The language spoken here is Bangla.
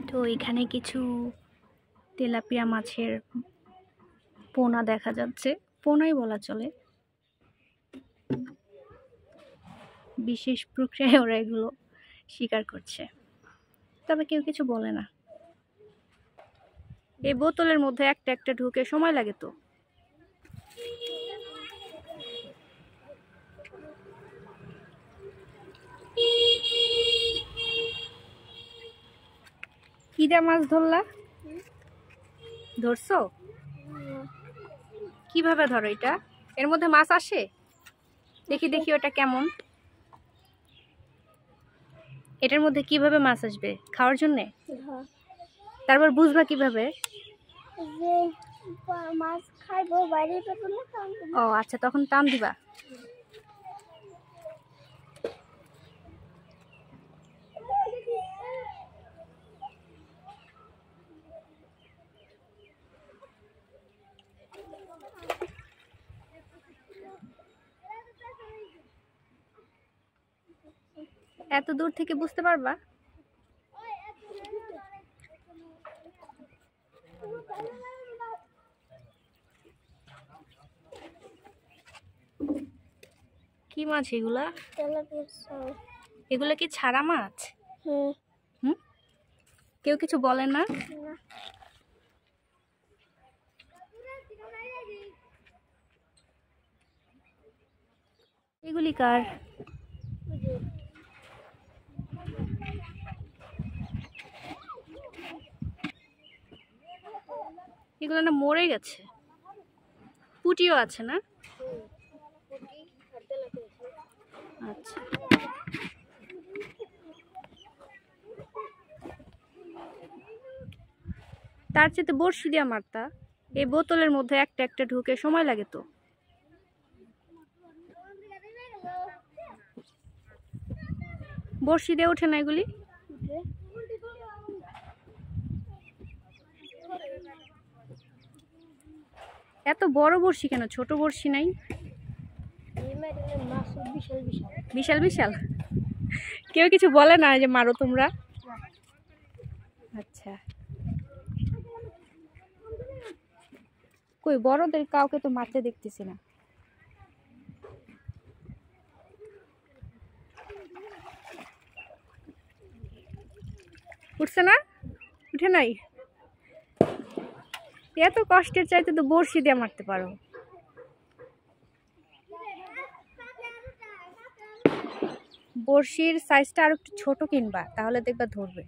তো এখানে কিছু তেলাপিয়া মাছের পোনা দেখা যাচ্ছে, পোনাই বলা চলে। বিশেষ প্রক্রিয়ায় ওরা এগুলো শিকার করছে, তবে কেউ কিছু বলে না। এই বোতলের মধ্যে একটা একটা ঢুকে সময় লাগে তো। কি দিয়ে মাছ ধরলা? ধরছো? কিভাবে ধরো এটা? এর মধ্যে মাছ আসে? দেখি দেখি ওটা কেমন। এটার মধ্যে কিভাবে মাছ আসবে? খাওয়ার জন্যে? তারপর বুঝবা কিভাবে? ও আচ্ছা, তখন টান দিবা। এত দূর থেকে বুঝতে পারবা? কি মাছ এগুলা? এগুলা কি ছাড়া মাছ? হুম, কেউ কিছু বলে না? এগুলি কার? এগুলো না মরে গেছে। পুটিও আছে না? আচ্ছা, তার চেয়ে বড়শি দিয়ে মারতা। এই বোতলের মধ্যে একটা একটা ঢুকে সময় লাগে তো। বড়শি দিয়ে ওঠে না এগুলি? এত বড় বড়শি কেন? ছোট বড়শি নাই? বিশাল বিশাল। কেউ কিছু বলে না যে মারো তোমরা? আচ্ছা, কই বড়দের কাউকে তো মারতে দেখতেছি না। উঠছে না? উঠে নাই? এত কষ্টের চাইতে তো বড়শি দিয়ে মারতে পারো। বড়শির সাইজটা আর একটু ছোট কিনবা, তাহলে দেখবা ধরবে।